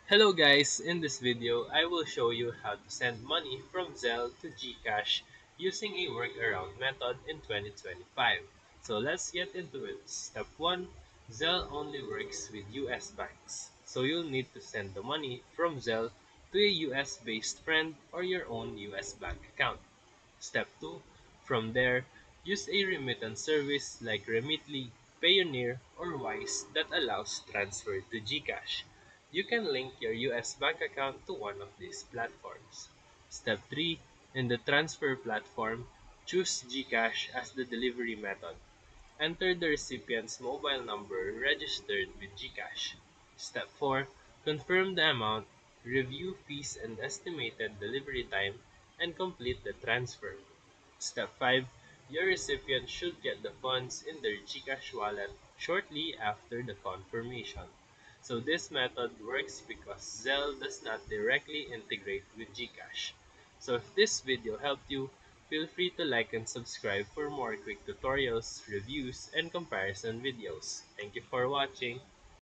Hello guys, in this video, I will show you how to send money from Zelle to GCash using a workaround method in 2025. So let's get into it. Step 1. Zelle only works with US banks. So you'll need to send the money from Zelle to a US based friend or your own US bank account. Step 2. From there, use a remittance service like Remitly, Payoneer, or Wise that allows transfer to GCash. You can link your US bank account to one of these platforms. Step 3. In the transfer platform, choose GCash as the delivery method. Enter the recipient's mobile number registered with GCash. Step 4. Confirm the amount, review fees and estimated delivery time, and complete the transfer. Step 5. Your recipient should get the funds in their GCash wallet shortly after the confirmation. So this method works because Zelle does not directly integrate with GCash. So if this video helped you, feel free to like and subscribe for more quick tutorials, reviews, and comparison videos. Thank you for watching.